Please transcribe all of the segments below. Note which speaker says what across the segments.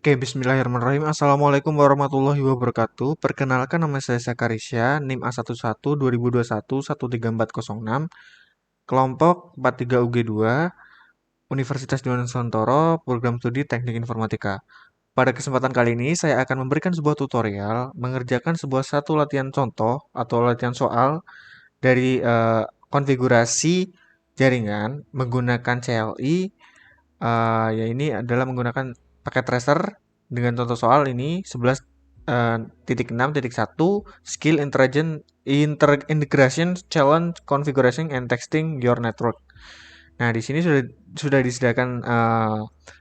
Speaker 1: Oke, bismillahirrahmanirrahim. Assalamualaikum warahmatullahi wabarakatuh. Perkenalkan, nama saya Sakarisya, NIM A11 2021 13406, kelompok 43 UG2, Universitas Diponegoro, Program Studi Teknik Informatika. Pada kesempatan kali ini, saya akan memberikan sebuah tutorial mengerjakan satu latihan contoh atau latihan soal dari konfigurasi jaringan menggunakan CLI. Ya ini adalah menggunakan paket tracer dengan contoh soal ini 11.6.1 skill integration challenge configuration and testing your network. Nah, di sini sudah disediakan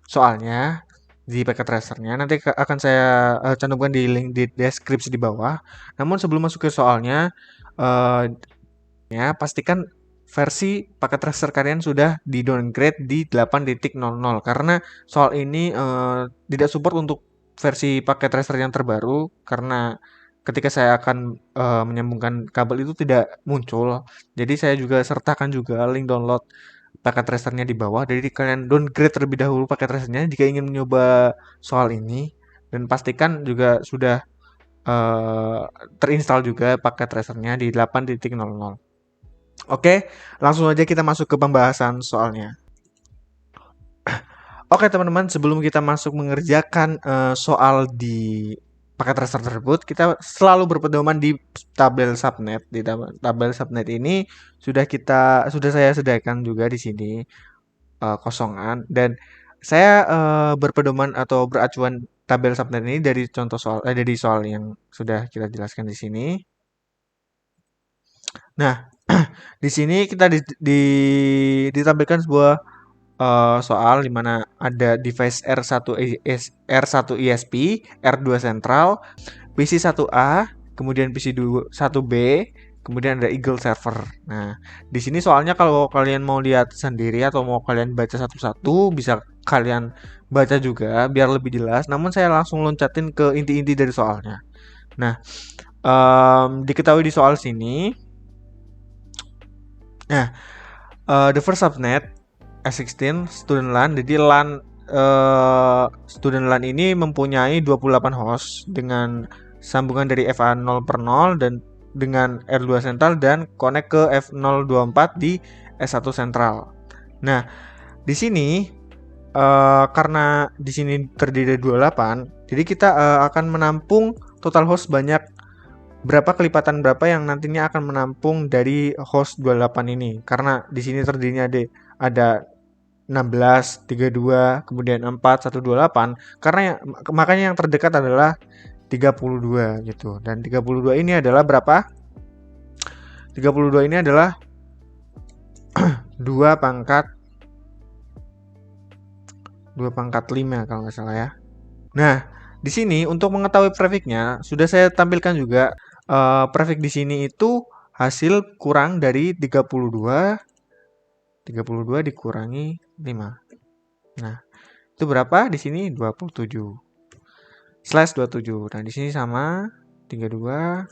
Speaker 1: soalnya di paket tracernya. Nanti akan saya cantumkan di link di deskripsi di bawah. Namun sebelum masuk ke soalnya, ya pastikan versi paket tracer kalian sudah di downgrade di 8.00 karena soal ini tidak support untuk versi paket tracer yang terbaru karena ketika saya akan menyambungkan kabel itu tidak muncul. Jadi saya juga sertakan juga link download paket tracernya di bawah. Jadi kalian downgrade terlebih dahulu paket tracernya jika ingin mencoba soal ini, dan pastikan juga sudah uh, terinstall juga paket tracernya di 8.00. Oke, langsung aja kita masuk ke pembahasan soalnya. Oke teman-teman, sebelum kita masuk mengerjakan soal di paket tracer tersebut, kita selalu berpedoman di tabel subnet. Di tabel subnet ini sudah saya sediakan juga di sini kosongan, dan saya berpedoman atau beracuan tabel subnet ini dari contoh soal dari soal yang sudah kita jelaskan di sini. Nah, di sini kita ditampilkan sebuah soal di mana ada device R1 ISP, R2 Central, PC 1A, kemudian PC 1B, kemudian ada Eagle Server. Nah, di sini soalnya kalau kalian mau lihat sendiri atau mau kalian baca satu-satu, bisa kalian baca juga biar lebih jelas. Namun saya langsung loncatin ke inti-inti dari soalnya. Nah, diketahui di soal sini. Nah, the first subnet S16 student LAN. Jadi LAN student LAN ini mempunyai 28 host dengan sambungan dari FA0/0 dan dengan R2 central dan connect ke F024 di S1 central. Nah, di sini karena di sini terdiri dari 28, jadi kita akan menampung total host banyak berapa kelipatan berapa yang nantinya akan menampung dari host 28 ini. Karena di sini terdirinya ada 16, 32, kemudian 4, 128. Karena makanya yang terdekat adalah 32 gitu. Dan 32 ini adalah berapa? 32 ini adalah 2 pangkat 5 kalau nggak salah ya. Nah, di sini untuk mengetahui prefixnya sudah saya tampilkan juga. Prefix di sini itu hasil kurang dari 32 dikurangi 5. Nah, itu berapa? Di sini 27. Slash 27. Nah, di sini sama 32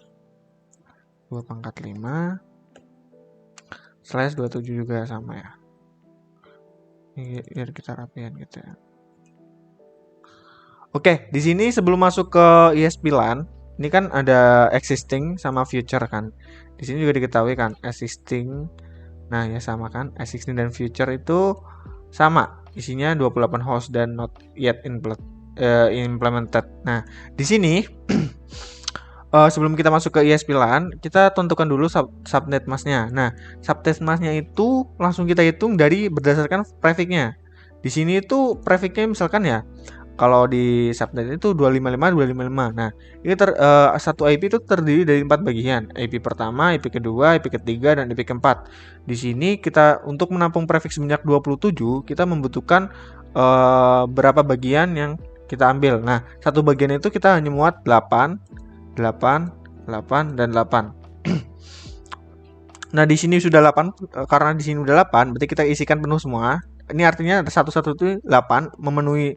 Speaker 1: 2 pangkat 5 slash 27 juga sama ya. Ini biar kita rapikan gitu ya. Oke, di sini sebelum masuk ke ISP LAN, ini kan ada existing sama future kan. Di sini juga diketahui kan existing. Nah, ya sama kan. Existing dan future itu sama. Isinya 28 host dan not yet implemented. Nah, di sini sebelum kita masuk ke ISP LAN, kita tentukan dulu subnet masknya. Nah, subnet masknya itu langsung kita hitung dari berdasarkan prefixnya. Di sini itu prefixnya misalkan ya, kalau di subnet itu 255. Nah, ini satu IP itu terdiri dari 4 bagian. IP pertama, IP kedua, IP ketiga, dan IP keempat. Di sini kita untuk menampung prefix sebanyak 27, kita membutuhkan berapa bagian yang kita ambil. Nah, satu bagian itu kita hanya muat 8, dan 8. Nah, di sini sudah 8, karena di sini udah 8, berarti kita isikan penuh semua. Ini artinya satu-satu itu 8 memenuhi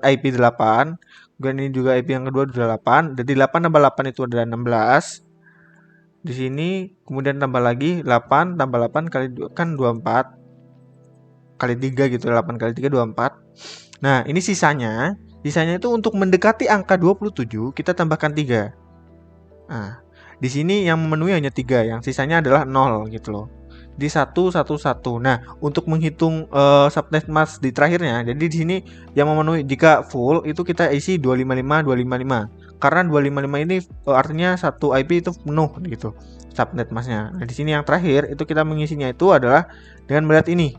Speaker 1: IP 8. Kemudian ini juga IP yang kedua sudah 8. Jadi 8 tambah 8 itu adalah 16. Di sini kemudian tambah lagi 8 tambah 8 kali 2 kan 24. Kali 3 gitu, 8 kali 3 24. Nah, ini sisanya Sisanya itu untuk mendekati angka 27 kita tambahkan 3. Nah, di sini yang memenuhi hanya 3, yang sisanya adalah 0 gitu loh. Di 1 1 1. Nah, untuk menghitung subnet mask di terakhirnya, jadi di sini yang memenuhi jika full itu kita isi 255 255. Karena 255 ini artinya satu IP itu penuh gitu subnet masknya. Nah, di sini yang terakhir itu kita mengisinya itu adalah dengan melihat ini.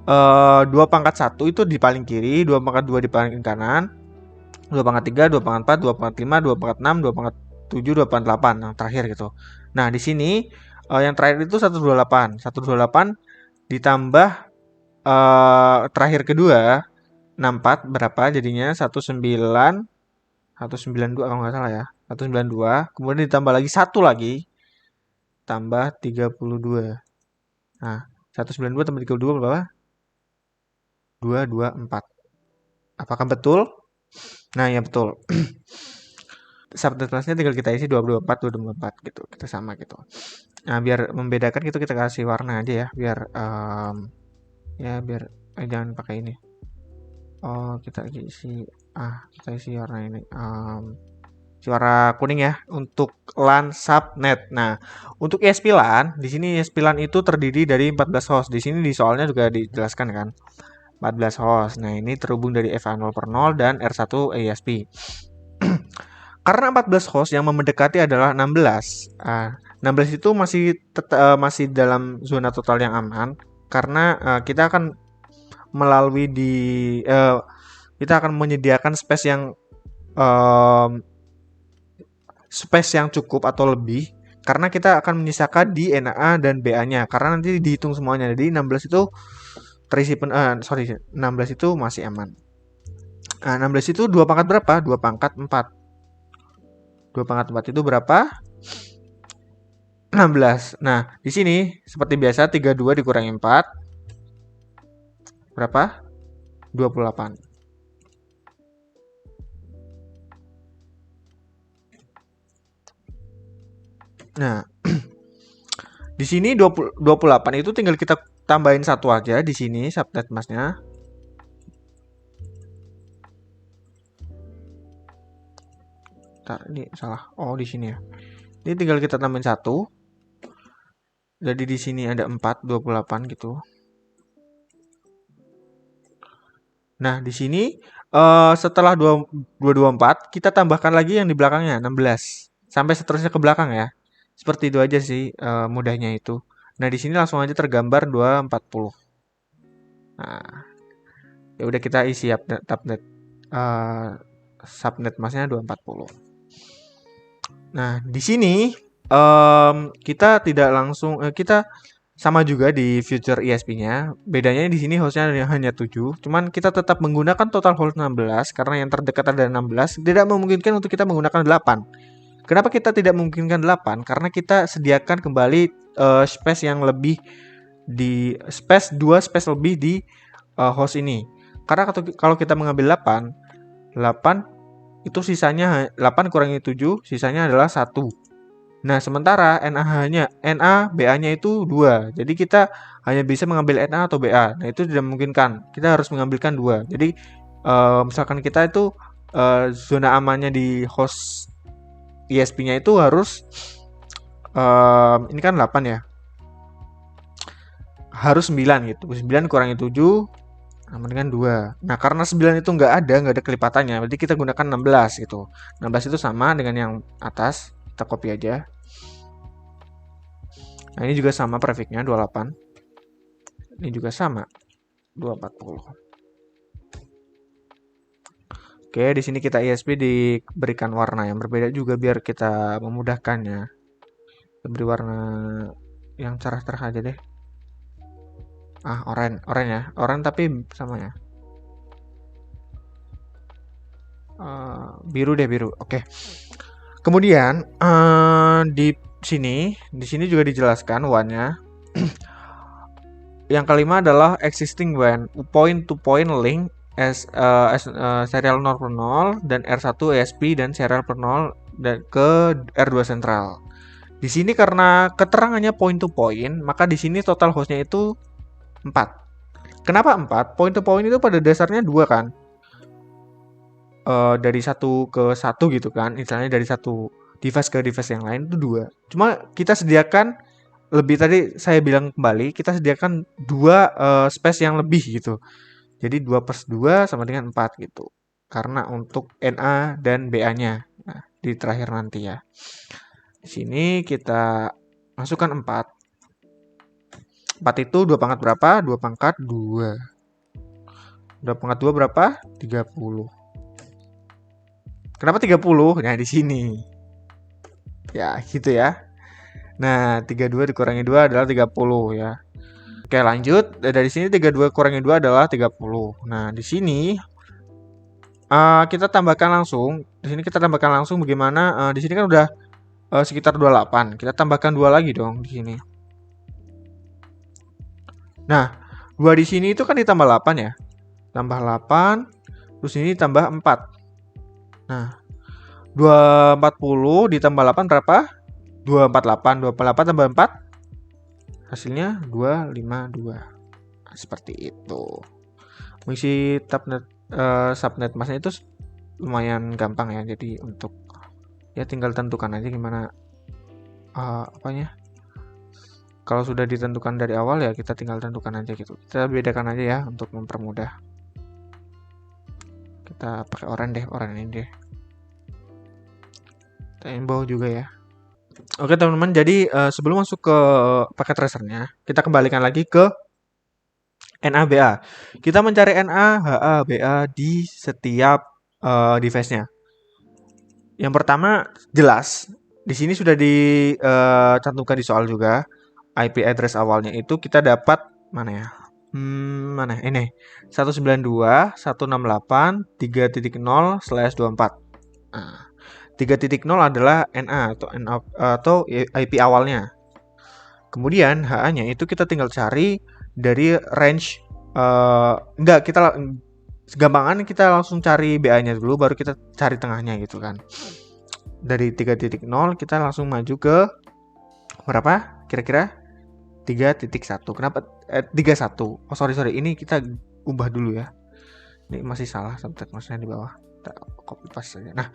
Speaker 1: 2 pangkat 1 itu di paling kiri, 2 pangkat 2 di paling kanan, 2 pangkat 3, 2 pangkat 4, 2 pangkat 5, 2 pangkat 6, 2 pangkat 7, 2 pangkat 8 yang terakhir gitu. Nah, di sini yang terakhir itu 128. 128 ditambah terakhir kedua 64 berapa jadinya 192 kalau nggak salah ya. 192, kemudian ditambah lagi 1 lagi tambah 32. Nah, 192 tambah 32 berapa? 224. Apakah betul? Nah, ya betul. Subnet masknya tinggal kita isi 224 224 gitu. Kita sama gitu. Nah, biar membedakan gitu kita kasih warna aja ya, biar biar jangan pakai ini. Oh, kita isi warna ini. Isi warna kuning ya untuk LAN subnet. Nah, untuk ESP LAN, di sini ESP LAN itu terdiri dari 14 host. Di sini di soalnya juga dijelaskan kan. 14 host. Nah, ini terhubung dari FA0/0 dan R1 ESP. Karena 14 host yang mendekati adalah 16. 16 itu masih dalam zona total yang aman karena kita akan kita akan menyediakan space yang cukup atau lebih karena kita akan menyisakan di NA dan BA-nya karena nanti dihitung semuanya. Jadi 16 itu terisi 16 itu masih aman. 16 itu 2 pangkat berapa? 2 pangkat 4. 2 pangkat 4 itu berapa? 16. Nah, di sini seperti biasa 32 dikurangi 4. Berapa? 28. Nah, di sini 28 itu tinggal kita tambahin 1 aja di sini subnet masknya. Ini salah. Oh, di sini ya. Ini tinggal kita tambahin 1. Jadi di sini ada 4, 28 gitu. Nah, di sini setelah 224 kita tambahkan lagi yang di belakangnya 16 sampai seterusnya ke belakang ya. Seperti itu aja sih mudahnya itu. Nah, di sini langsung aja tergambar 240. Nah, ya udah kita isi subnet masknya 240. Nah, di sini kita tidak langsung kita sama juga di future ESP-nya. Bedanya di sini hostnya hanya 7. Cuman kita tetap menggunakan total host 16 karena yang terdekat ada 16. Tidak memungkinkan untuk kita menggunakan 8. Kenapa kita tidak memungkinkan 8? Karena kita sediakan kembali space yang lebih di space 2 space lebih di host ini. Karena kalau kita mengambil 8 itu sisanya 8 kurangi 7, sisanya adalah 1. Nah, sementara NA BA-nya itu 2. Jadi kita hanya bisa mengambil NA atau BA. Nah, itu tidak memungkinkan. Kita harus mengambilkan 2. Jadi misalkan kita itu zona amannya di host ESP-nya itu harus ini kan 8 ya. Harus 9 gitu. 9 kurangi 7 sama dengan 2. Nah, karena 9 itu nggak ada kelipatannya. Berarti kita gunakan 16 gitu. 16 itu sama dengan yang atas. Kita copy aja. Nah, ini juga sama prefixnya 28. Ini juga sama 240. Oke, di sini kita ESP diberikan warna yang berbeda juga biar kita memudahkannya. Kita beri warna yang cerah-cerah aja deh. Oranye ya. Oranye tapi sama ya. Biru deh, biru. Oke. Kemudian di sini juga dijelaskan WAN-nya. Yang kelima adalah existing WAN, point-to-point link serial 0/0 dan R1 ESP dan serial 0 dan ke R2 sentral. Di sini karena keterangannya point-to-point, maka di sini total hostnya itu 4. Kenapa 4? Point-to-point itu pada dasarnya 2 kan? dari satu ke satu gitu kan, misalnya dari satu device ke device yang lain itu 2. Cuma kita sediakan lebih, tadi saya bilang kembali, kita sediakan 2 space yang lebih gitu. Jadi 2/2 sama dengan 4 gitu. Karena untuk NA dan BA-nya. Nah, di terakhir nanti ya. Di sini kita masukkan 4. 4 itu 2 pangkat berapa? 2 pangkat 2. 2 pangkat 2 berapa? 30. Kenapa 30? Nah, di sini. Ya, gitu ya. Nah, 32 dikurangi 2 adalah 30 ya. Oke, lanjut. Dari sini 32 kurangi 2 adalah 30. Nah, di sini kita tambahkan langsung. Di sini kita tambahkan langsung bagaimana? Di sini kan udah sekitar 28. Kita tambahkan 2 lagi dong di sini. Nah, 2 di sini itu kan ditambah 8 ya. Tambah 8, terus ini tambah 4. Nah, 240 ditambah 8 berapa? 248. 248 tambah 4 hasilnya 252. Nah, seperti itu. Mengisi subnet masnya itu lumayan gampang ya. Jadi untuk ya tinggal tentukan aja gimana apanya. Kalau sudah ditentukan dari awal ya kita tinggal tentukan aja gitu. Kita bedakan aja ya untuk mempermudah. Kita pakai oranye ini deh. Kita bawah juga ya. Oke teman-teman, jadi sebelum masuk ke paket tracernya, kita kembalikan lagi ke NABA. Kita mencari NA, HA, BA di setiap device-nya. Yang pertama jelas, di sini sudah dicantumkan di soal juga. IP address awalnya itu kita dapat mana ya? Mana ini 192.168.3.0/24. Nah, 3.0 adalah NA atau IP awalnya. Kemudian HA-nya itu kita tinggal cari dari range enggak, kita segampangan kita langsung cari BA-nya dulu baru kita cari tengahnya gitu kan. Dari 3.0 kita langsung maju ke berapa? Kira-kira 3.1. Kenapa 31? Oh sorry, ini kita ubah dulu ya. Ini masih salah subtet maksudnya di bawah. Kita copy paste saja. Nah,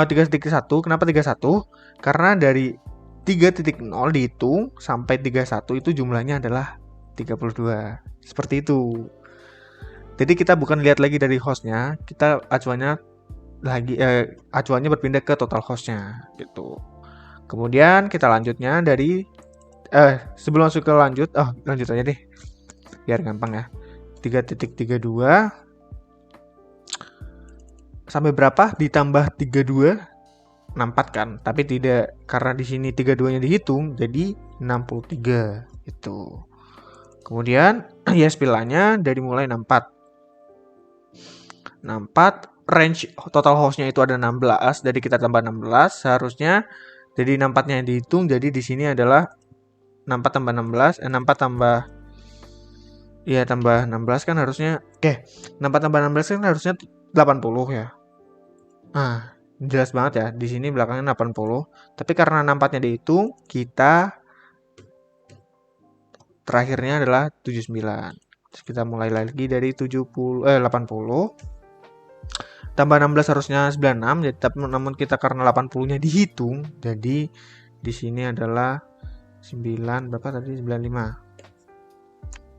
Speaker 1: 3.1. Kenapa 31? Karena dari 3.0 dihitung sampai 31 itu jumlahnya adalah 32. Seperti itu. Jadi kita bukan lihat lagi dari hostnya, kita acuannya berpindah ke total hostnya gitu. Kemudian kita lanjutnya dari sebelum masuk ke lanjut aja deh biar gampang ya. 3.32 sampai berapa ditambah 32 64 kan, tapi tidak, karena di sini 32-nya dihitung jadi 63 itu. Kemudian ISP-nya dari mulai 64 range total hostnya itu ada 16, jadi kita tambah 16 seharusnya. Jadi 64-nya dihitung, jadi di sini adalah 64 tambah 16, 64 tambah tambah 16 kan harusnya, 64 tambah 16 kan harusnya 80 ya. Nah, jelas banget ya, di sini belakangnya 80, tapi karena 64-nya dihitung, kita terakhirnya adalah 79. Terus kita mulai lagi dari 80 tambah 16 harusnya 96, jadi tapi namun kita karena 80-nya dihitung, jadi di sini adalah 9 berapa tadi, 95.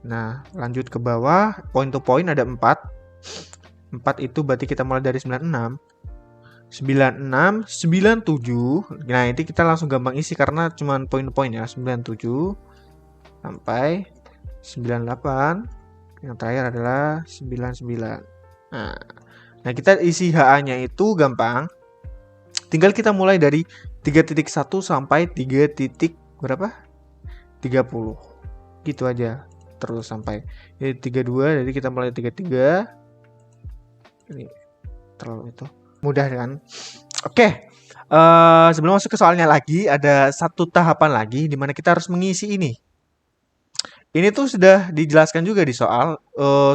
Speaker 1: Nah, lanjut ke bawah, point to point ada 4. 4 itu berarti kita mulai dari 96. 96, 97. Nah, ini kita langsung gampang isi karena cuma point to point ya. 97 sampai 98. Yang terakhir adalah 99. Nah, kita isi HA-nya itu gampang. Tinggal kita mulai dari 3.1 sampai 3. Berapa? 30. Gitu aja. Terus sampai 32, jadi kita mulai 33. Ini terlalu itu. Mudah kan? Oke. Sebelum masuk ke soalnya lagi, ada satu tahapan lagi di mana kita harus mengisi ini. Ini tuh sudah dijelaskan juga di soal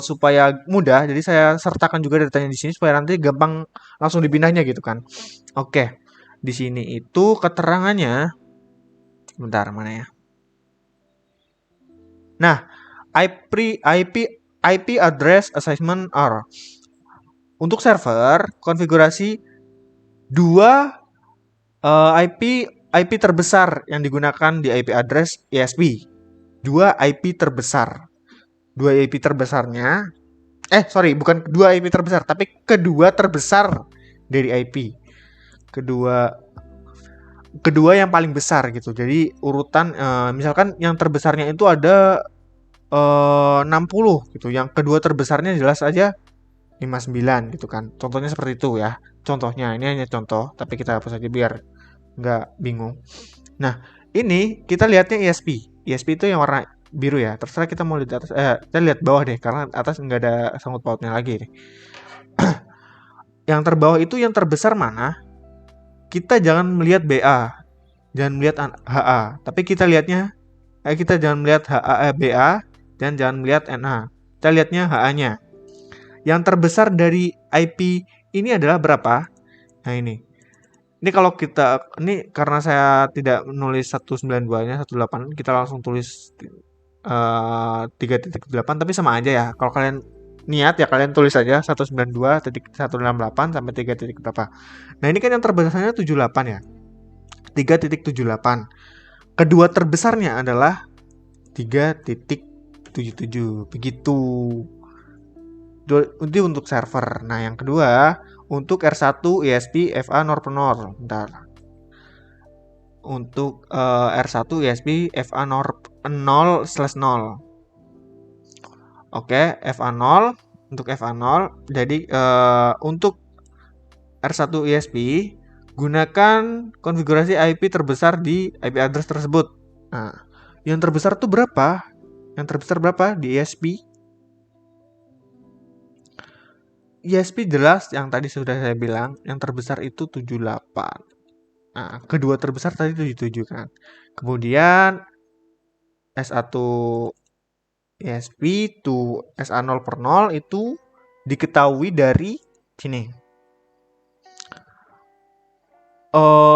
Speaker 1: supaya mudah. Jadi saya sertakan juga datanya di sini supaya nanti gampang langsung dipindahnya gitu kan. Oke. Di sini itu keterangannya, bentar mana ya? Nah, IP address assignment are Untuk server, konfigurasi dua IP terbesar yang digunakan di IP address ESP. Dua IP terbesar. Dua IP terbesarnya, bukan dua IP terbesar, tapi kedua terbesar dari IP. Kedua yang paling besar gitu. Jadi urutan misalkan yang terbesarnya itu ada 60 gitu. Yang kedua terbesarnya jelas aja 59 gitu kan. Contohnya seperti itu ya. Contohnya, ini hanya contoh, tapi kita hapus aja biar nggak bingung. Nah, ini kita lihatnya ESP. ESP itu yang warna biru ya. Terserah kita mau lihat atas, kita lihat bawah deh, karena atas nggak ada sangkut pautnya lagi nih. Yang terbawah itu yang terbesar mana? Kita jangan melihat BA, jangan melihat HA, tapi kita jangan melihat HA, BA, dan jangan melihat NA. Kita lihatnya HA-nya. Yang terbesar dari IP ini adalah berapa? Nah ini karena saya tidak menulis 192-nya, 18, kita langsung tulis 3.8, tapi sama aja ya. Kalau kalian niat ya kalian tulis aja 192.168 sampai 3 titik berapa. Nah, ini kan yang terbesarnya 78 ya. 3.78. Kedua terbesarnya adalah 3.77. Begitu. Itu untuk server. Nah, yang kedua untuk R1 ESP FA NOR per NOR. Bentar. Untuk R1 ESP FA NOR 0/0. Oke, FA0 untuk FA0. Jadi untuk R1 ESP gunakan konfigurasi IP terbesar di IP address tersebut. Nah, yang terbesar tuh berapa? Yang terbesar berapa di ESP? ESP jelas yang tadi sudah saya bilang, yang terbesar itu 78. Nah, kedua terbesar tadi 77 kan. Kemudian S1 ESP to SA0 per 0 itu diketahui dari sini.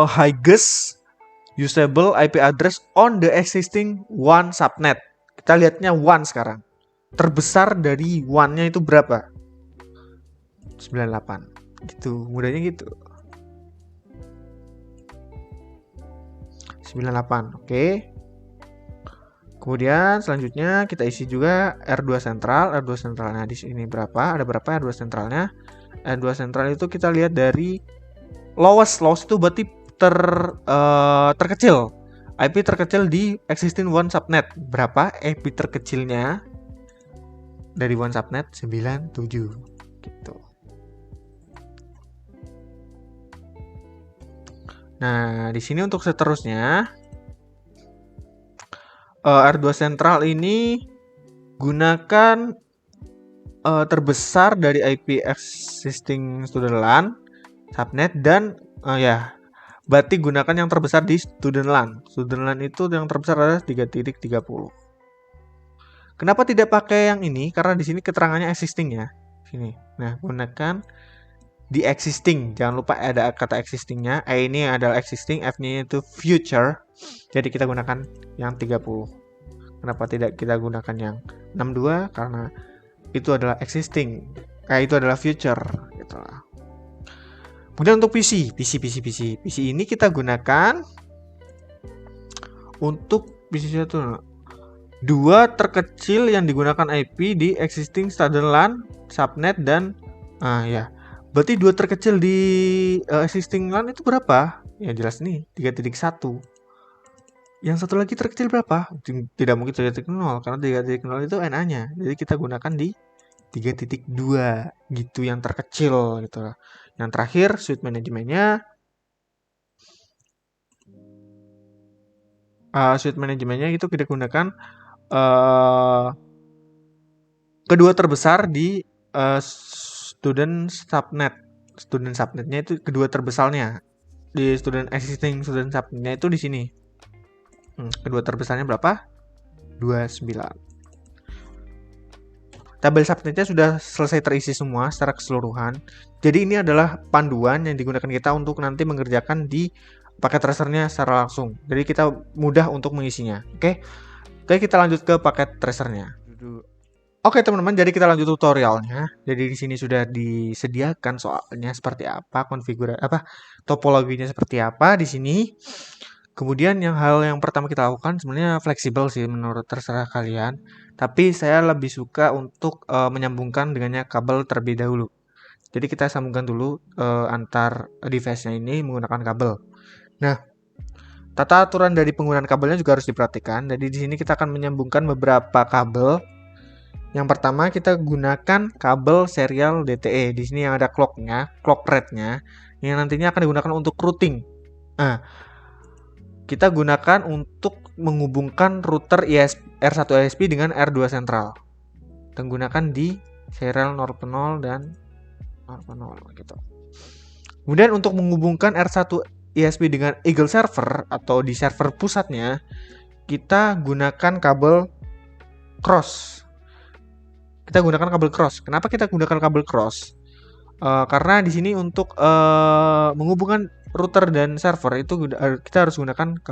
Speaker 1: Highest usable IP address on the existing one subnet. Kita lihatnya one sekarang. Terbesar dari one-nya itu berapa? 98. Gitu, mudahnya gitu. 98, oke. Kemudian selanjutnya kita isi juga R2 sentral. R2 sentralnya di sini berapa? Ada berapa R2 sentralnya? R2 sentral itu kita lihat dari lowest itu berarti terkecil. IP terkecil di existing one subnet. Berapa IP terkecilnya dari one subnet? 97 gitu. Nah, di sini untuk seterusnya R2 sentral ini gunakan terbesar dari IP existing student LAN, subnet, dan berarti gunakan yang terbesar di student LAN. Student LAN itu yang terbesar adalah 3.30. Kenapa tidak pakai yang ini? Karena di sini keterangannya existing ya. Sini. Nah, gunakan di existing. Jangan lupa ada kata existingnya. Ini adalah existing, F-nya itu future. Jadi kita gunakan yang 30. Kenapa tidak kita gunakan yang 62? Karena itu adalah existing. Itu adalah future gitu lah. Kemudian untuk PC ini kita gunakan untuk PC satu. Dua terkecil yang digunakan IP di existing student LAN, subnet, dan berarti dua terkecil di existing LAN itu berapa? Ya jelas nih 3.1. Yang satu lagi terkecil berapa? Tidak mungkin 3.0 karena 3.0 itu NA-nya. Jadi kita gunakan di 3.2 gitu yang terkecil gitu. Yang terakhir suite manajemennya. Suite manajemennya itu kita gunakan kedua terbesar di student subnet. Student subnetnya itu kedua terbesarnya. Di existing student subnetnya itu di sini. Kedua terbesarnya berapa? 29. Tabel subnetnya sudah selesai terisi semua secara keseluruhan. Jadi ini adalah panduan yang digunakan kita untuk nanti mengerjakan di paket tracernya secara langsung. Jadi kita mudah untuk mengisinya. Oke, kita lanjut ke paket tracernya. Oke teman-teman, jadi kita lanjut tutorialnya. Jadi di sini sudah disediakan soalnya seperti apa, konfigurasi apa, topologinya seperti apa di sini. Kemudian hal yang pertama kita lakukan sebenarnya fleksibel sih menurut terserah kalian. Tapi saya lebih suka untuk menyambungkan dengannya kabel terlebih dahulu. Jadi kita sambungkan dulu antar device-nya ini menggunakan kabel. Nah, tata aturan dari penggunaan kabelnya juga harus diperhatikan. Jadi di sini kita akan menyambungkan beberapa kabel. Yang pertama kita gunakan kabel serial DTE. Di sini yang ada clock-nya, clock rate-nya, yang nantinya akan digunakan untuk routing. Nah, kita gunakan untuk menghubungkan router R1 ISP dengan R2 sentral. Kita gunakan di serial 0.0 dan 0.0 gitu. Kemudian untuk menghubungkan R1 ISP dengan Eagle server atau di server pusatnya, kita gunakan kabel cross. Kita gunakan kabel cross. Kenapa kita gunakan kabel cross? Karena di sini untuk menghubungkan router dan server itu kita harus gunakan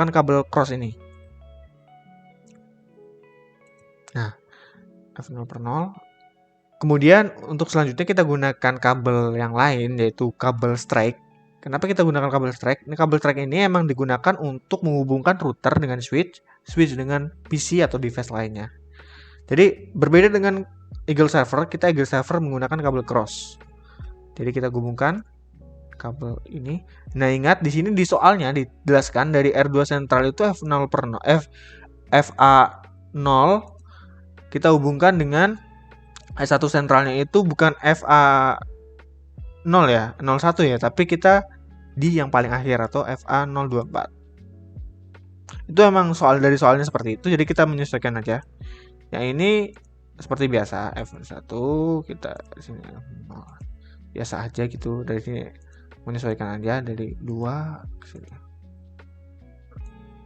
Speaker 1: kabel cross ini. Nah, F0/0. Kemudian untuk selanjutnya kita gunakan kabel yang lain yaitu kabel strike. Kenapa kita gunakan kabel strike? Ini kabel strike ini emang digunakan untuk menghubungkan router dengan switch dengan PC atau device lainnya. Jadi berbeda dengan Eagle server, kita Eagle server menggunakan kabel cross. Jadi kita hubungkan kabel ini. Nah, ingat di sini di soalnya dijelaskan dari R2 sentral itu FA0 kita hubungkan dengan S1 sentralnya itu bukan FA0 ya, 01 ya, tapi kita di yang paling akhir atau FA024. Itu emang soalnya seperti itu, jadi kita menyesuaikan aja. Yang ini seperti biasa F1 kita sini biasa aja gitu, dari sini menyesuaikan aja dari 2 ke sini.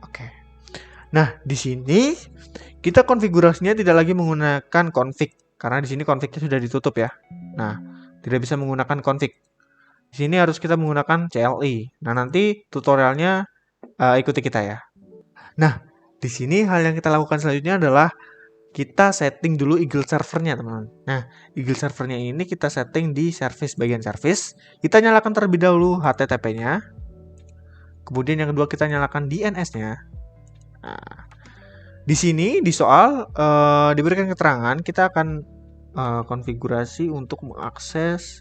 Speaker 1: Oke. Nah, di sini kita konfigurasinya tidak lagi menggunakan config karena di sini config-nya sudah ditutup ya. Nah, tidak bisa menggunakan config. Di sini harus kita menggunakan CLI. Nah, nanti tutorialnya ikuti kita ya. Nah, di sini hal yang kita lakukan selanjutnya adalah kita setting dulu Eagle servernya, teman-teman. Nah, Eagle servernya ini kita setting di service, bagian service. Kita nyalakan terlebih dahulu HTTP-nya. Kemudian yang kedua kita nyalakan DNS-nya. Nah, di sini di soal diberikan keterangan kita akan konfigurasi untuk mengakses.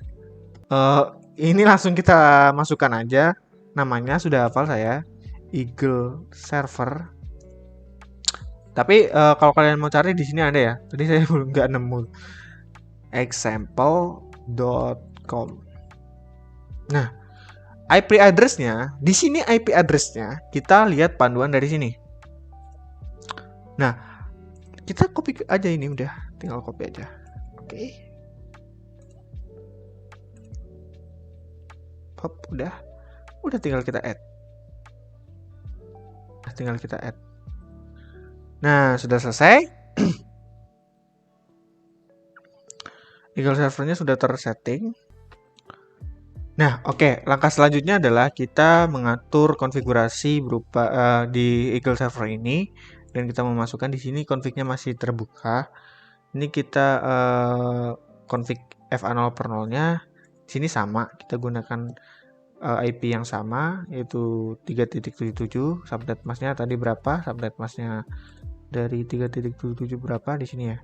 Speaker 1: Ini langsung kita masukkan aja. Namanya sudah hafal saya, Eagle server. Tapi kalau kalian mau cari di sini ada ya. Tadi saya belum nggak nemu. Example.com. Nah, IP address-nya, di sini IP address-nya kita lihat panduan dari sini. Nah, kita copy aja ini udah, tinggal copy aja. Oke. Hop, udah tinggal kita add. Nah, sudah selesai. Eagle servernya sudah tersetting. Nah, oke. Langkah selanjutnya adalah kita mengatur konfigurasi berupa di Eagle server ini dan kita memasukkan di sini config-nya masih terbuka. Ini kita config FA0/0-nya di sini sama. Kita gunakan IP yang sama yaitu 3.77. Subnet masknya tadi berapa? Subnet masknya dari 3.77 berapa di sini ya?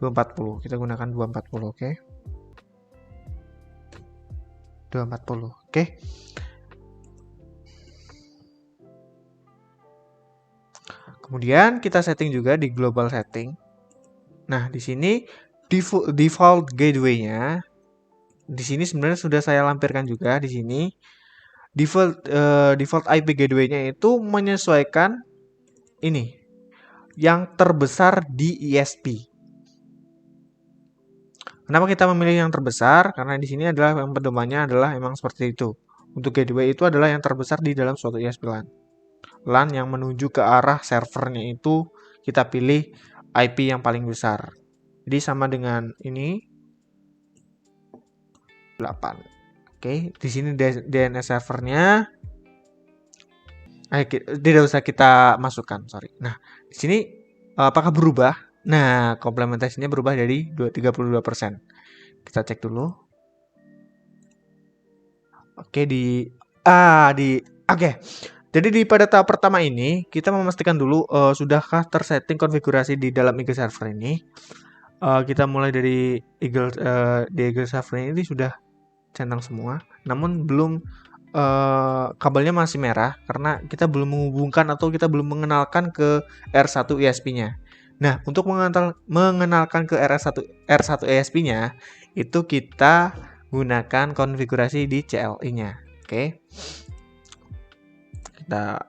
Speaker 1: 240. Kita gunakan 240, oke. 240, oke. Kemudian kita setting juga di global setting. Nah, di sini default gateway-nya di sini sebenarnya sudah saya lampirkan juga di sini. Default IP gateway-nya itu menyesuaikan ini yang terbesar di ISP. Kenapa kita memilih yang terbesar? Karena di sini adalah yang pedomannya adalah emang seperti itu. Untuk gateway itu adalah yang terbesar di dalam suatu ISP LAN. LAN yang menuju ke arah servernya itu kita pilih IP yang paling besar. Jadi sama dengan ini 8. Oke, di sini DNS servernya tidak usah kita masukkan, sorry. Nah, di sini apakah berubah? Nah, komplementasinya berubah dari 32%. Kita cek dulu. Oke, oke. Jadi pada tahap pertama ini kita memastikan dulu sudahkah tersetting konfigurasi di dalam Eagle Server ini. Kita mulai dari di Eagle Server ini sudah centang semua, namun belum kabelnya masih merah karena kita belum menghubungkan atau kita belum mengenalkan ke R1 ESP-nya. Nah, untuk mengenalkan ke R1 ESP-nya itu kita gunakan konfigurasi di CLI-nya. Oke. Kita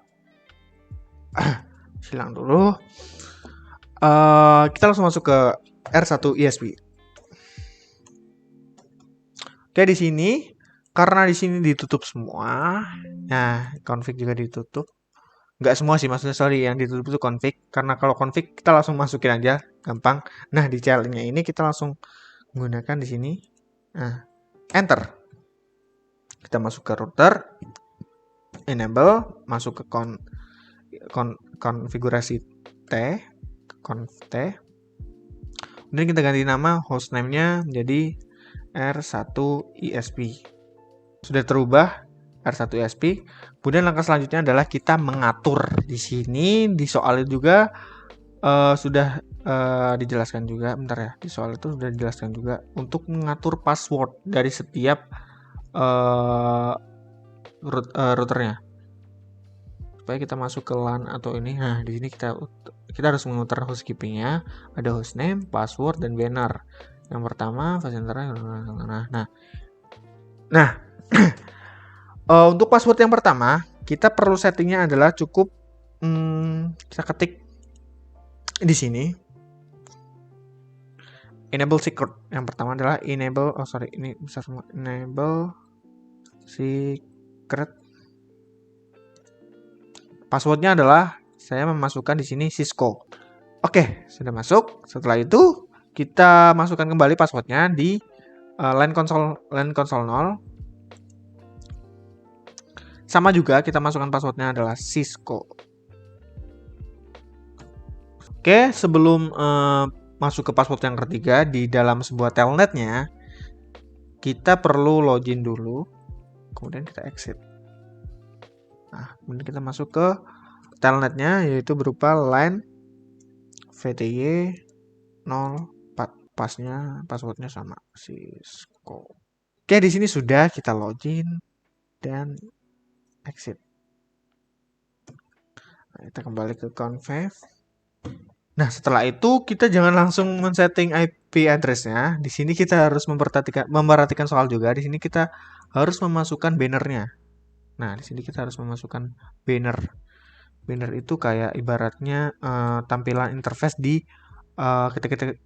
Speaker 1: silang dulu. Kita langsung masuk ke R1 ESP. Oke, di sini karena di sini ditutup semua. Nah, config juga ditutup. Nggak semua sih, maksudnya sorry, yang ditutup itu config. Karena kalau config kita langsung masukin aja, gampang. Nah, di CL-nya ini kita langsung menggunakan di sini. Nah, enter. Kita masuk ke router, enable, masuk ke konfigurasi T, conf T. Kemudian kita ganti nama hostname-nya menjadi R1 ESP. Sudah terubah R1 ESP. Kemudian langkah selanjutnya adalah kita mengatur. Di sini di soal itu juga sudah dijelaskan juga, bentar ya. Di soal itu sudah dijelaskan juga untuk mengatur password dari setiap routernya. Supaya kita masuk ke LAN atau ini. Nah, di sini kita harus memutar housekeeping-nya. Ada hostname, password, dan banner. Yang pertama, facilitator. Nah, untuk password yang pertama, kita perlu settingnya adalah cukup kita ketik di sini. Enable secret. Yang pertama adalah enable secret. Passwordnya adalah saya memasukkan di sini Cisco. Oke, sudah masuk. Setelah itu kita masukkan kembali passwordnya di LAN console 0. Sama juga kita masukkan passwordnya adalah Cisco. Oke, sebelum masuk ke password yang ketiga di dalam sebuah telnetnya, kita perlu login dulu. Kemudian kita exit. Nah, kemudian kita masuk ke telnetnya, yaitu berupa LAN VTY 04. Passwordnya sama Cisco. Oke, di sini sudah kita login dan exit. Nah, kita kembali ke config. Nah, setelah itu kita jangan langsung men-setting IP address-nya. Di sini kita harus memperhatikan soal juga. Di sini kita harus memasukkan bannernya. Nah, di sini kita harus memasukkan banner. Banner itu kayak ibaratnya tampilan interface di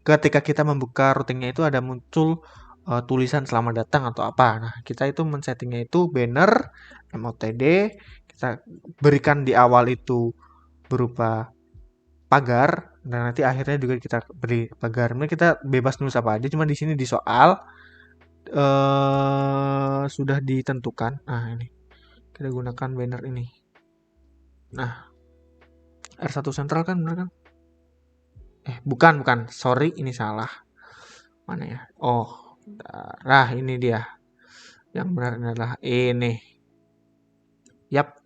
Speaker 1: ketika kita membuka routingnya itu ada muncul tulisan selamat datang atau apa. Nah, kita itu men-settingnya itu banner MOTD. Kita berikan di awal itu berupa pagar, dan nanti akhirnya juga kita beri pagar. Ini kita bebas nulis apa aja, cuma di sini di soal sudah ditentukan. Nah, ini kita gunakan banner ini. Nah, R1 sentral kan benar kan? Bukan, sorry, ini salah. Mana ya? Oh, nah ini dia. Yang benar adalah ini. Yap.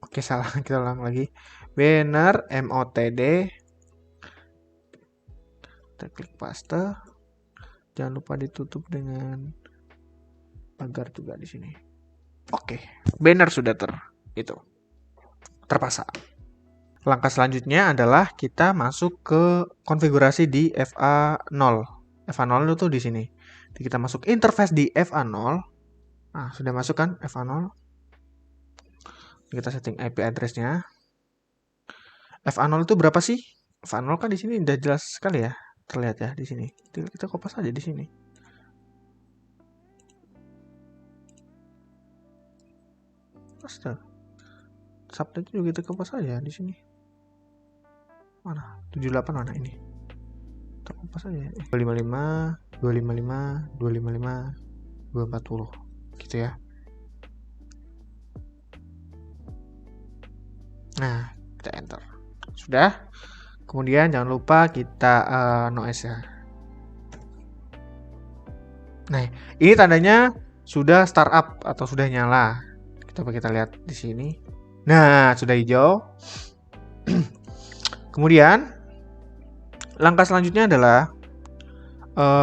Speaker 1: Oke, salah. Kita ulang lagi. Banner MOTD. Kita klik paste. Jangan lupa ditutup dengan pagar juga di sini. Oke, banner sudah terpasang. Langkah selanjutnya adalah kita masuk ke konfigurasi di FA0. FA0 itu di sini. Jadi kita masuk interface di FA0. Nah, sudah masuk kan FA0. Kita setting IP address-nya. FA0 itu berapa sih? FA0 kan di sini udah jelas sekali ya. Terlihat ya di sini. Kita kopas aja di sini. Astaga. Subnet juga kita kopas aja di sini. Mana? 78 mana ini? Kita kopas aja. 255, 255, 255, 240. Gitu ya. Nah, kita enter. Sudah. Kemudian jangan lupa kita noise ya. Nah, ini tandanya sudah startup atau sudah nyala. Coba kita lihat di sini. Nah, sudah hijau. Kemudian langkah selanjutnya adalah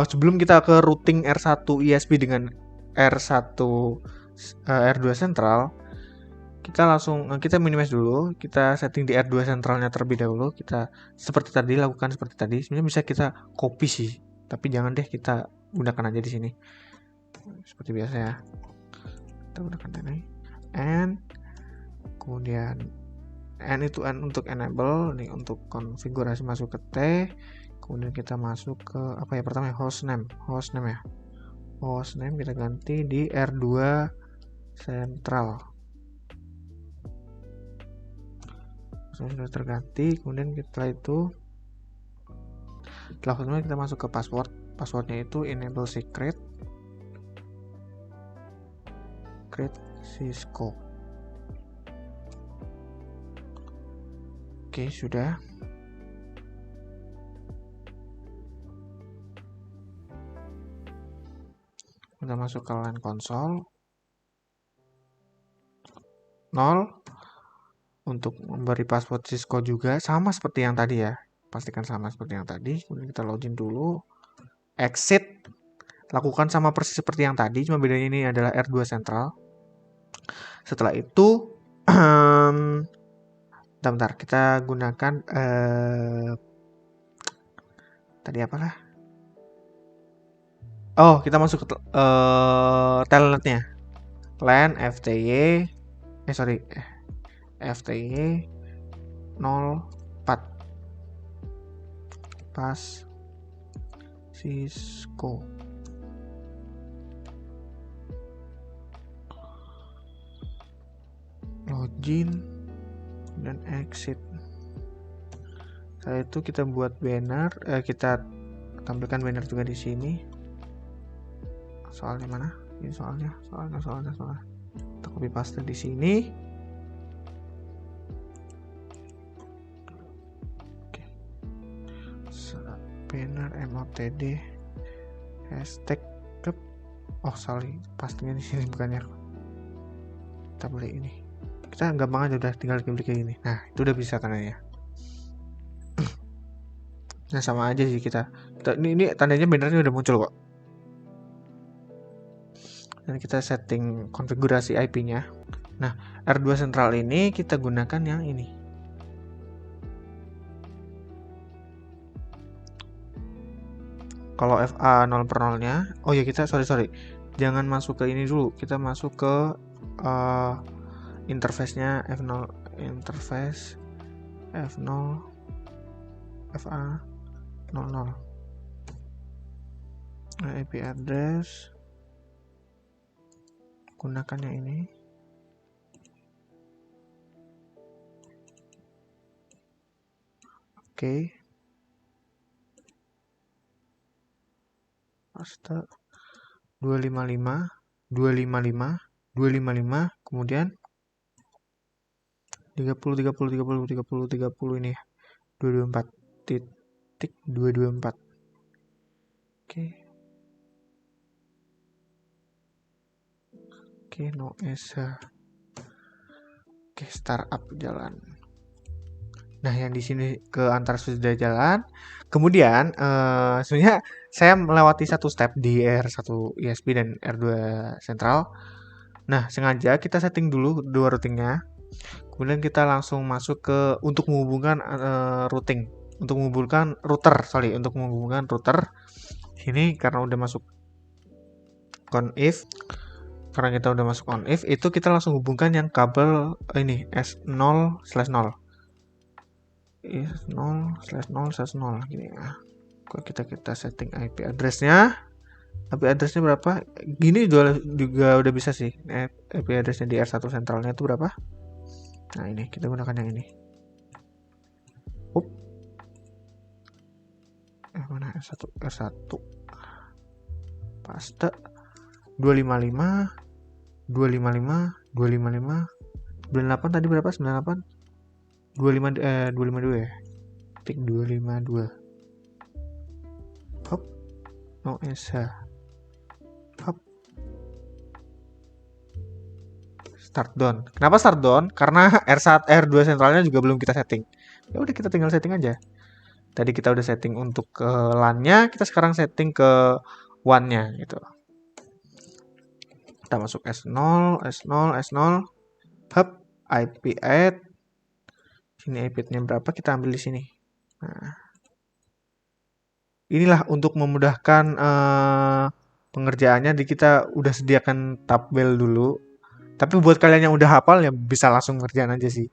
Speaker 1: sebelum kita ke routing R1 ISP dengan R1 R2 sentral, kita langsung kita minimize dulu, kita setting di R2 sentralnya terlebih dahulu. Kita seperti tadi lakukan seperti tadi. Sebenarnya bisa kita copy sih, tapi jangan deh, kita gunakan aja di sini. Seperti biasa ya. Kita gunakan ini. And kemudian N itu N untuk enable, nih untuk konfigurasi masuk ke T. Kemudian kita masuk ke apa ya, pertama hostname ya. Hostname kita ganti di R2 sentral. Sudah terganti. Kemudian setelah itu, setelah kita masuk ke passwordnya itu enable secret create Cisco. Oke, sudah. Kita masuk ke LAN console 0. Untuk memberi password Cisco juga sama seperti yang tadi ya. Pastikan sama seperti yang tadi. Kemudian kita login dulu. Exit. Lakukan sama persis seperti yang tadi, cuma bedanya ini adalah R2 sentral. Setelah itu bentar, kita gunakan tadi apalah? Oh, kita masuk ke telnetnya. LAN FTY FTY 04 pas Cisco. Login dan exit. Setelah itu kita buat banner, kita tampilkan banner juga di sini. Soalnya mana? Ini soalnya. Kita copy paste di sini. Oke. Banner MOTD hashtag pastinya di sini bukannya. Kita boleh ini. Kita gampang aja, udah tinggal klik kayak gini. Nah, itu udah bisa tandanya. Nah, sama aja sih kita ini tandanya bannernya udah muncul kok. Dan kita setting konfigurasi IP-nya. Nah, R2 sentral ini kita gunakan yang ini. Kalau FA 0/0-nya, oh ya kita sorry. Jangan masuk ke ini dulu. Kita masuk ke interface-nya F0 interface F0 FA 00. Nah, IP address gunakannya ini. Oke. Paste 255 kemudian 30 ini ya. 224.224. Oke, no ESA. Oke, startup jalan. Nah, yang di sini ke antar sudah jalan. Kemudian sebenarnya saya melewati satu step di R1 ISP dan R2 sentral. Nah, sengaja kita setting dulu dua routingnya. Kemudian kita langsung masuk ke untuk menghubungkan routing, untuk menghubungkan router. Sini karena udah masuk on if. Karena kita udah masuk on if, itu kita langsung hubungkan yang kabel ini S0/0. S0/0/0 gini ya. Kita setting IP address-nya. IP address-nya berapa? Gini juga udah bisa sih. IP address-nya di R1 sentralnya itu berapa? Nah, ini kita gunakan yang ini. Mana R1 paste 255 98 tadi berapa? 98 252 ya. Pick 252. Hop. No ESA. Hop. Start down. Kenapa start down? Karena R1 R2 sentralnya juga belum kita setting. Ya udah kita tinggal setting aja. Tadi kita udah setting untuk ke LAN-nya, kita sekarang setting ke WAN-nya gitu. Kita masuk S0, S0, S0. Hub, IP add. Sini IP-nya berapa? Kita ambil di sini. Nah, inilah untuk memudahkan pengerjaannya. Di kita udah sediakan tabel dulu. Tapi buat kalian yang udah hafal ya bisa langsung ngerjain aja sih.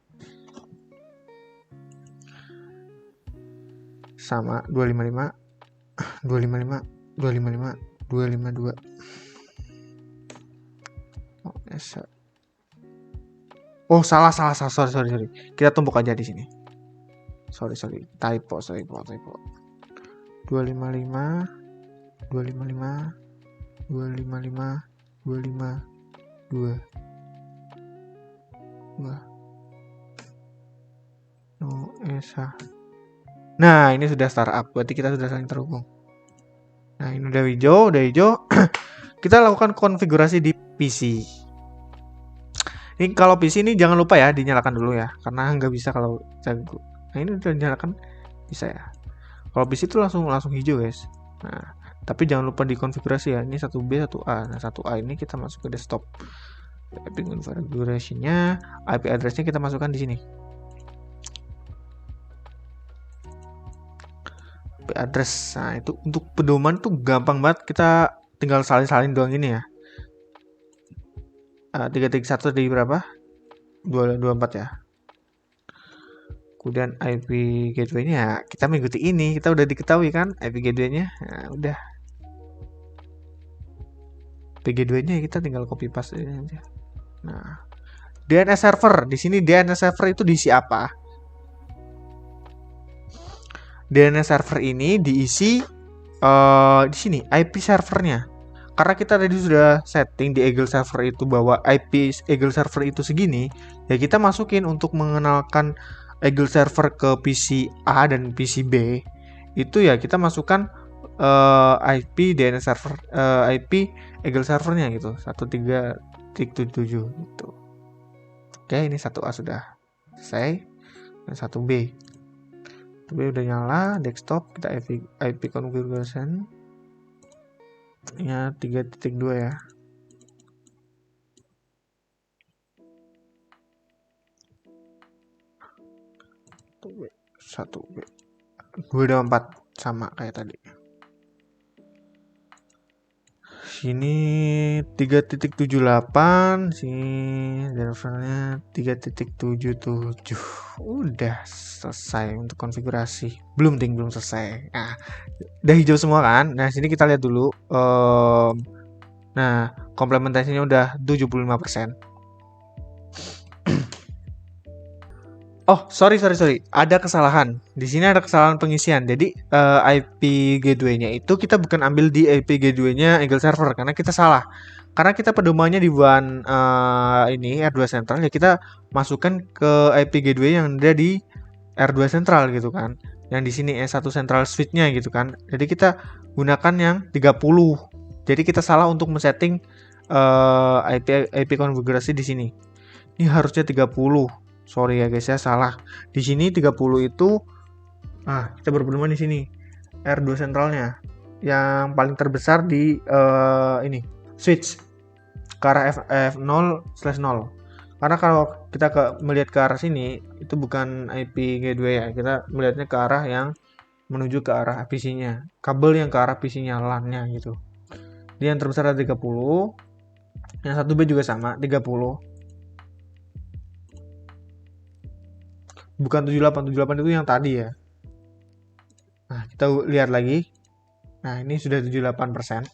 Speaker 1: Sama 255, 255, 255, 252. Oh, salah. Sorry. Kita tumpuk aja di sini. Sorry. Typo. 255, 255, 255, 252. No, Esa. Nah, ini sudah startup. Berarti kita sudah saling terhubung. Nah, ini udah hijau. Kita lakukan konfigurasi di PC. Ini kalau PC ini jangan lupa ya dinyalakan dulu ya, karena nggak bisa kalau jago. Nah, ini udah dinyalakan bisa ya. Kalau PC itu langsung hijau guys. Nah, tapi jangan lupa dikonfigurasi ya. Ini 1B, 1A. Nah, 1A ini kita masuk ke desktop. IP configuration-nya, IP address-nya kita masukkan di sini. IP address. Nah, itu untuk pedoman tuh gampang banget. Kita tinggal salin-salin doang ini ya. 331 di berapa? 224 ya. Kemudian IP gateway-nya kita mengikuti ini. Kita udah diketahui kan IP gateway-nya. Nah, udah. IP gateway-nya kita tinggal copy paste aja. Nah, DNS server. Di sini DNS server itu diisi apa? DNS server ini diisi di sini IP servernya. Karena kita tadi sudah setting di Eagle server itu bahwa IP Eagle server itu segini, ya kita masukin untuk mengenalkan Eagle server ke PC A dan PC B. Itu ya kita masukkan IP DNS server, IP Eagle servernya gitu, 13.7 gitu. Oke, ini 1A sudah selesai. Dan 1B. 1B udah nyala, desktop, kita IP configuration. Ya 3.2 ya. 1B 224 sama kayak tadi. Sini 3.78, sini drivernya 3.77. Udah selesai untuk konfigurasi. Belum selesai. Nah, udah hijau semua kan? Nah, sini kita lihat dulu. Nah, komplementasinya udah 75%. Oh, sorry. Ada kesalahan. Di sini ada kesalahan pengisian. Jadi IP gateway-nya itu kita bukan ambil di IP gateway-nya Eagle server karena kita salah. Karena kita pedomannya di WAN ini R2 Central ya kita masukkan ke IP gateway yang ada di R2 Central gitu kan. Yang di sini S1 Central Switch-nya gitu kan. Jadi kita gunakan yang 30. Jadi kita salah untuk men-setting IP konfigurasi di sini. Ini harusnya 30. Sorry ya guys ya, salah. Di sini 30 itu kita berpedoman di sini. R2 sentralnya yang paling terbesar di ini switch ke arah F0/0. Karena kalau kita melihat ke arah sini itu bukan IP gateway ya. Kita melihatnya ke arah yang menuju ke arah PC-nya. Kabel yang ke arah PC-nya LAN-nya gitu. Dia yang terbesar ada 30. Yang 1B juga sama, 30. Bukan 78 itu yang tadi ya. Nah, kita lihat lagi. Nah, ini sudah 78%.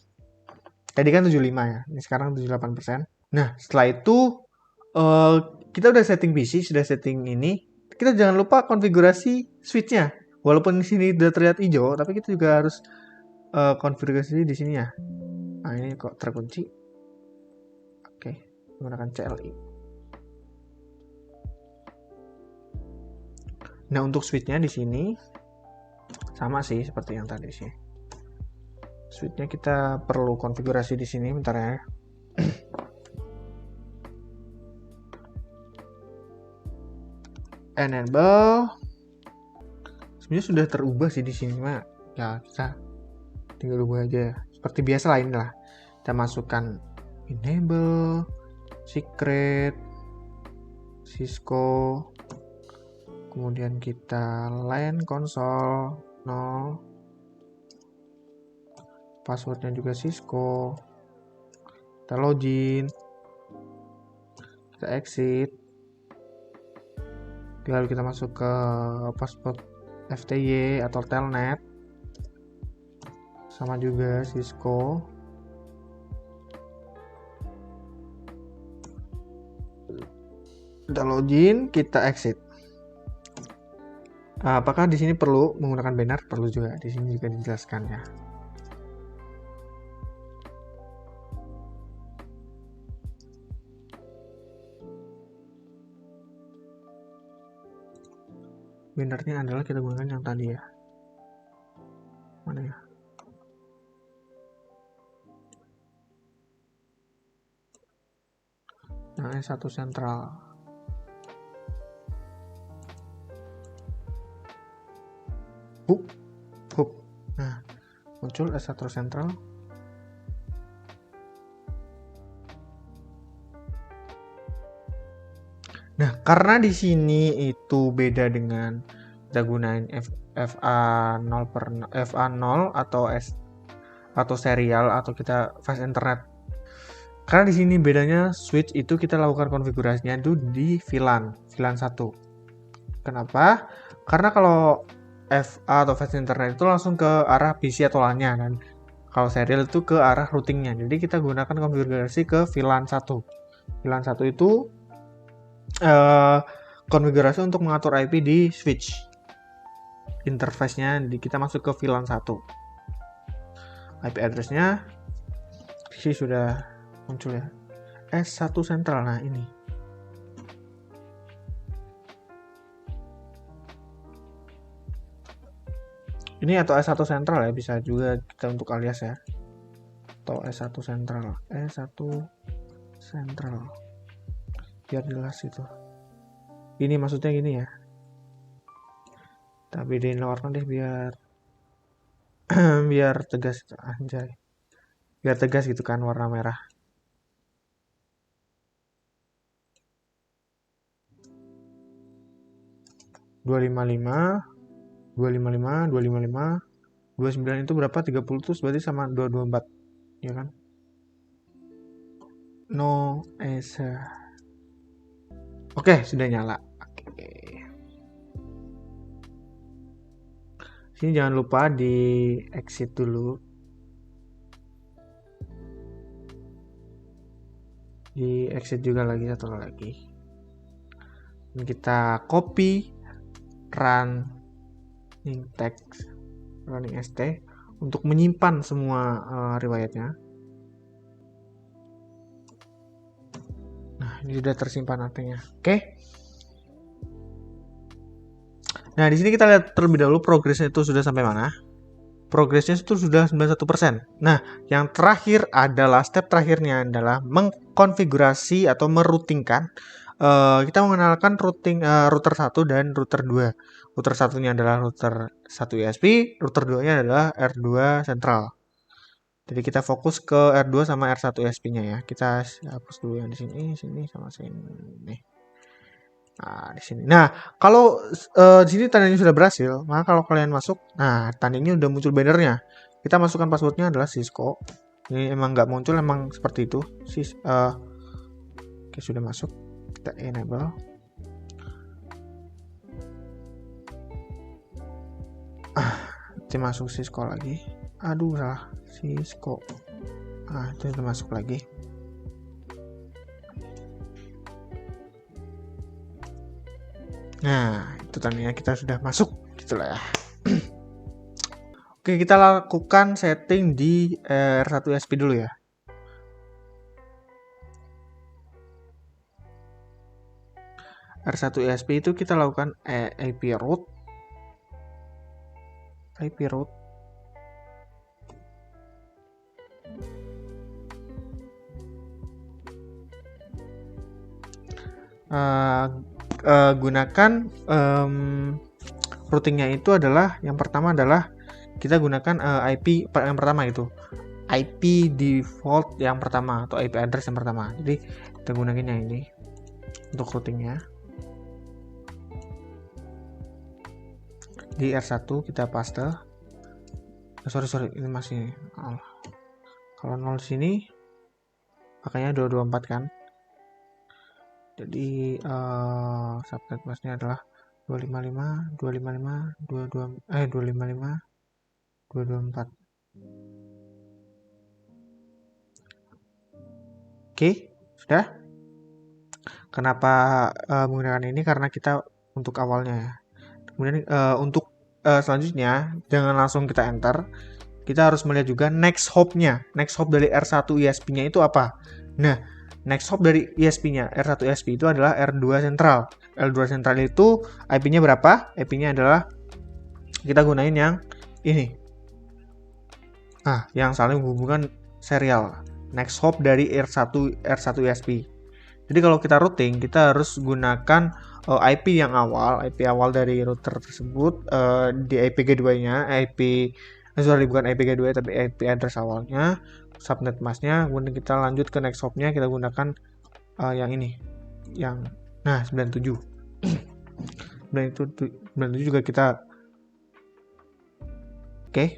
Speaker 1: Tadi kan 75 ya. Ini sekarang 78%. Nah, setelah itu kita udah setting PC, sudah setting ini. Kita jangan lupa konfigurasi switch-nya. Walaupun di sini udah terlihat hijau, tapi kita juga harus konfigurasi di sini ya. Nah, ini kok terkunci. Oke, menggunakan CLI. Nah, untuk switch-nya di sini sama sih seperti yang tadi sih. Switch-nya kita perlu konfigurasi di sini bentar ya. Enable. Sebenarnya sudah terubah sih di sini, Mak. Ya, kita tinggal ubah aja. Seperti biasa lah inilah. Kita masukkan enable, secret, Cisco, kemudian kita LAN console 0, passwordnya juga Cisco, kita login, kita exit, lalu kita masuk ke password FTY atau telnet, sama juga Cisco, kita login, kita exit. Apakah di sini perlu menggunakan banner? Perlu juga. Di sini juga dijelaskan ya. Bannernya adalah kita gunakan yang tadi ya. Mana ya? Yang S1 sentral. Hub. Nah, muncul S1 sentral. Nah, karena di sini itu beda dengan kita gunain FA0 atau serial atau kita fast internet. Karena di sini bedanya switch itu kita lakukan konfigurasinya itu di VLAN 1. Kenapa? Karena kalau FA atau fast internet itu langsung ke arah PC atau LAN-nya kan. Kalau serial itu ke arah routingnya. Jadi kita gunakan konfigurasi ke VLAN 1. VLAN 1 itu konfigurasi untuk mengatur IP di switch. Interface-nya kita masuk ke VLAN 1. IP address-nya sih sudah muncul ya. S1 sentral. Nah, ini. Ini atau S1 sentral ya, bisa juga kita untuk alias ya. Atau S1 sentral. S1 sentral. Biar jelas itu. Ini maksudnya gini ya. Tapi bedain warna deh biar biar tegas, anjay. Biar tegas gitu kan warna merah. Dua lima lima 29 itu berapa? 30 itu berarti sama 224 ya kan? No Esa. Oke, sudah nyala. Oke. Sini jangan lupa di exit dulu. Di exit juga lagi satu lagi. Dan kita copy running text, running st untuk menyimpan semua riwayatnya. Nah, ini sudah tersimpan artinya. Oke. Nah, di sini kita lihat terlebih dahulu progresnya itu sudah sampai mana. Progresnya itu sudah 91%. Nah, yang terakhir adalah step terakhirnya adalah mengkonfigurasi atau meroutingkan. Kita mengenalkan router 1 dan router 2. Router satunya adalah router 1 ISP, router 2-nya adalah R2 sentral. Jadi kita fokus ke R2 sama R1 ISP-nya ya. Kita hapus dulu yang di sini sama sini. Nah, di sini. Nah, kalau di sini tandanya sudah berhasil, maka kalau kalian masuk, nah tanda ini udah muncul bannernya. Kita masukkan passwordnya adalah Cisco. Ini emang nggak muncul, emang seperti itu. Oke, sudah masuk. Kita enable. Kita masuk Cisco lagi. Aduh, salah. Cisco. Ah, itu sudah masuk lagi. Nah, itu tandanya kita sudah masuk gitulah ya. Oke, kita lakukan setting di R1 ISP dulu ya. R1 ESP itu kita lakukan IP root gunakan routingnya itu adalah yang pertama adalah kita gunakan IP yang pertama itu IP default yang pertama atau IP address yang pertama. Jadi kita gunakan yang ini untuk routingnya. Di R1 kita paste. Sorry ini masih kalau 0 sini makanya 224 kan. Jadi subnet masknya adalah 255 224. Oke, sudah. Kenapa menggunakan ini? Karena kita untuk awalnya ya. Kemudian untuk selanjutnya jangan langsung kita enter. Kita harus melihat juga next hop-nya. Next hop dari R1 ESP-nya itu apa? Nah, next hop dari ESP-nya, R1 ESP itu adalah R2 Central. R2 Central itu IP-nya berapa? IP-nya adalah kita gunain yang ini. Nah, yang saling menghubungkan serial. Next hop dari R1 ESP. Jadi kalau kita routing, kita harus gunakan IP yang IP awal dari router tersebut di IP gateway-nya, bukan IP gateway tapi IP address awalnya, subnet masknya, kemudian kita lanjut ke next hop-nya, kita gunakan yang ini, yang 97. 97 juga kita. Oke.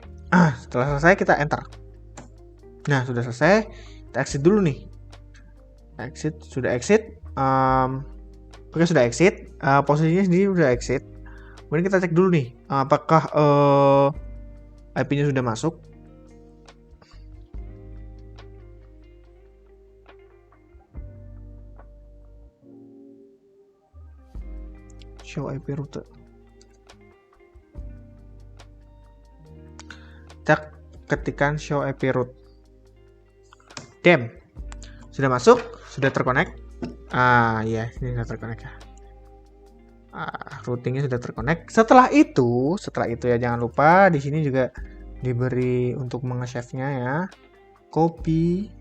Speaker 1: Setelah selesai kita enter. Nah, sudah selesai, kita exit dulu nih. Sudah exit. Oke, sudah exit. Posisinya sendiri sudah exit. Kemudian kita cek dulu nih, apakah IP-nya sudah masuk. Show IP route. Kita ketikkan show IP route. Sudah masuk, sudah terkonek. Ya, ini sudah terkonek ya. Routingnya sudah terkonek. Setelah itu ya jangan lupa di sini juga diberi untuk menge-save-nya ya. Copy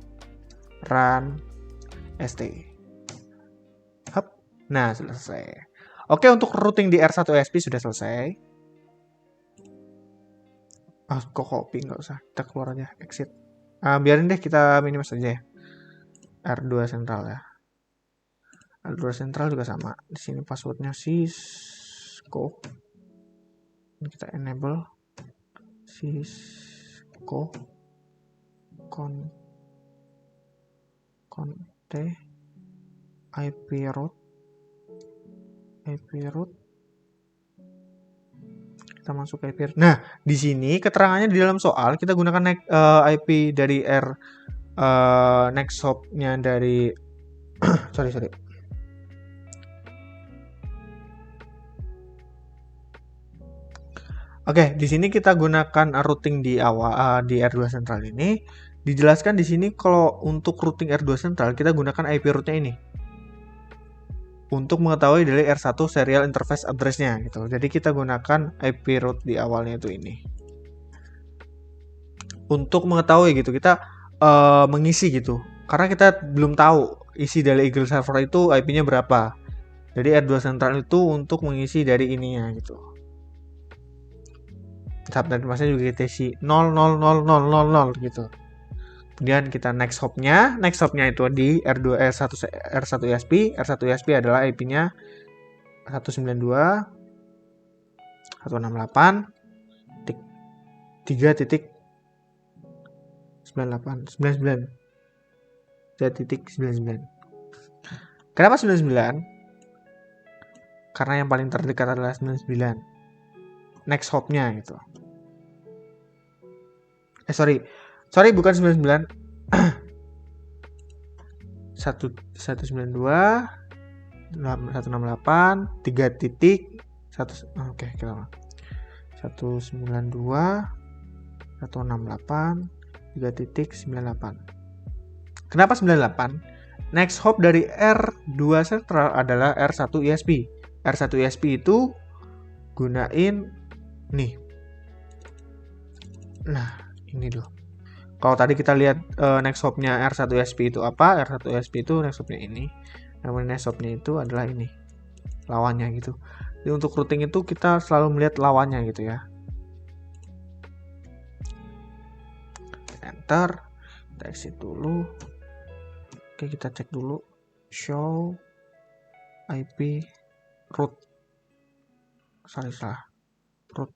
Speaker 1: run st. Nah, selesai. Oke, untuk routing di R1 ESP sudah selesai. Kok copy nggak usah, kita keluar aja, exit. Biarin deh kita minimize aja ya. R2 Central ya. R2 Central juga sama. Di sini passwordnya Cisco. Ini kita enable Cisco conte IP route. Kita masuk ke IP route. Nah, di sini keterangannya di dalam soal kita gunakan IP dari next hop-nya dari sorry. Oke, di sini kita gunakan routing di awal di R2 Central ini. Dijelaskan di sini kalau untuk routing R2 Central kita gunakan IP route-nya ini. Untuk mengetahui dari R1 serial interface address-nya gitu. Jadi kita gunakan IP route di awalnya itu ini. Untuk mengetahui gitu, kita mengisi gitu. Karena kita belum tahu isi dari Eagle server itu IP-nya berapa. Jadi R2 Central itu untuk mengisi dari ininya gitu. Subnet masknya juga kita isi 00000 gitu. Kemudian kita next hop-nya itu di R1 ESP. R1 ESP adalah IP-nya 192.168.3.99. Kenapa 99? Karena yang paling terdekat adalah 99. Next hop-nya gitu. Sorry, bukan 99. 192 168 3 titik 1 oke, kita 192 168 3.98. Kenapa 98? Next hop dari R2 Central adalah R1 ESP. R1 ESP itu gunain nih. Nah, ini dulu. Kalau tadi kita lihat next hopnya R1 ESP itu apa? R1 ESP itu next hopnya ini. Namun next hopnya itu adalah ini. Lawannya gitu. Jadi untuk routing itu kita selalu melihat lawannya gitu ya. Enter. Kita exit dulu. Oke, kita cek dulu. Show IP root. Salah. Root.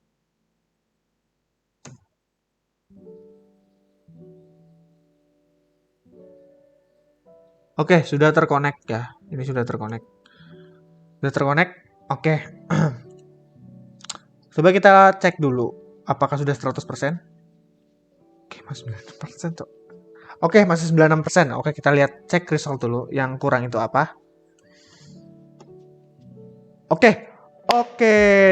Speaker 1: Oke, sudah terkonek ya. Ini sudah terkonek. Sudah terkonek. Oke. Coba kita cek dulu. Apakah sudah 100%? Oke, masih 9% tuh. Oke, masih 96%. Oke, kita lihat cek result dulu. Yang kurang itu apa? Oke,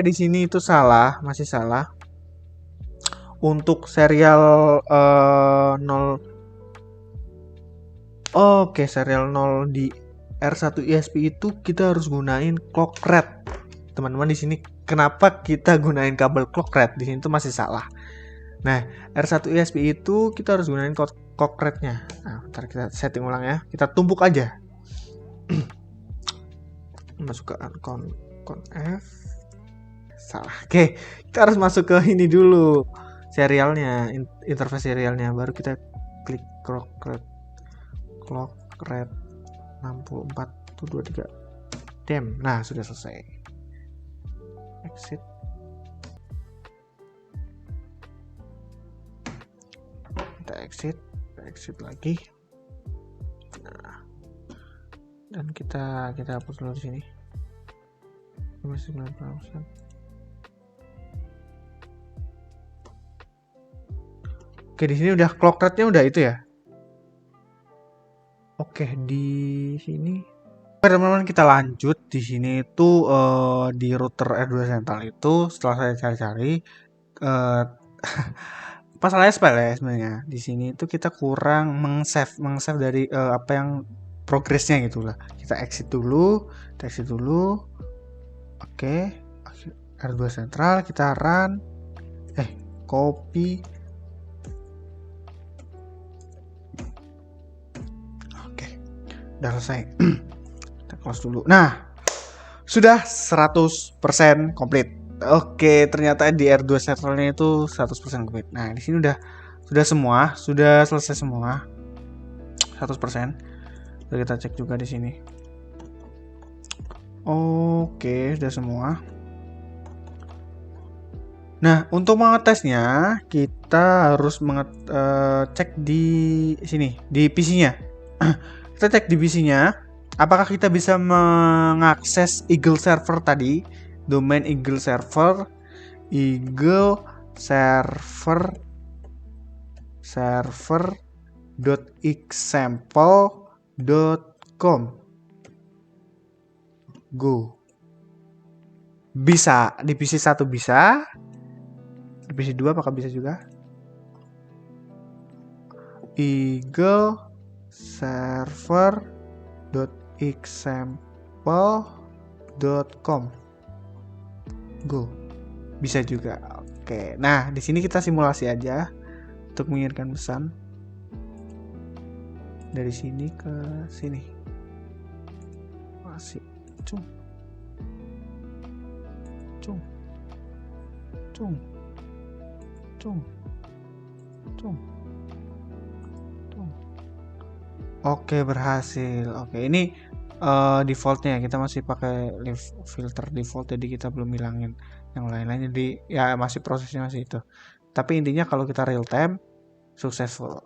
Speaker 1: di sini itu salah, masih salah. Untuk serial 0. Oke, serial 0 di R1 ESP itu kita harus gunain clock rate. Teman-teman di sini kenapa kita gunain kabel clock rate? Di sini itu masih salah. Nah, R1 ESP itu kita harus gunain clock rate-nya. Nah, ntar kita setting ulang ya. Kita tumpuk aja. Masuk ke F. Salah. Oke, kita harus masuk ke ini dulu. Serialnya, interface serialnya. Baru kita klik clock rate 64,23. Damn. Nah, sudah selesai. Exit. Kita exit lagi. Nah, dan kita hapus dulu di sini. Masih 90%. Oke, di sini udah clock rate-nya udah itu ya. Oke, di sini. Oke, teman-teman, kita lanjut. Di sini itu di router R2 Central itu setelah saya cari-cari masalahnya sepele ya sebenarnya. Di sini itu kita kurang mengsave dari apa yang progresnya gitu lah. Kita exit dulu. Oke, R2 Central kita run. Copy. Oke, udah selesai. Kita close dulu. Nah, sudah 100% komplit. Oke, ternyata di R2 Centralnya itu 100% komplit. Nah, di sini sudah selesai semua. 100%. Lalu kita cek juga di sini. Oke, sudah semua. Nah, untuk mengetesnya kita harus cek di sini, di PC-nya. Kita cek di PC-nya, apakah kita bisa mengakses Eagle server tadi, domain Eagle server server.example.com. Go. Bisa, di PC 1 bisa. Di PC 2 apakah bisa juga? Eagle server.example.com. Go. Bisa juga. Oke. Nah, di sini kita simulasi aja untuk mengirimkan pesan dari sini ke sini. Masih cung. Oke, berhasil. Oke, ini defaultnya kita masih pakai filter default, jadi kita belum hilangin yang lain-lain, jadi ya masih prosesnya masih itu. Tapi intinya kalau kita real time successful.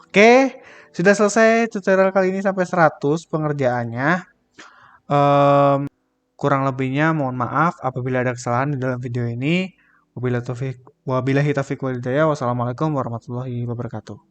Speaker 1: Oke, sudah selesai tutorial kali ini sampai 100 pengerjaannya. Kurang lebihnya mohon maaf apabila ada kesalahan di dalam video ini. Wabillahi taufiq wal hidayah. Wassalamualaikum warahmatullahi wabarakatuh.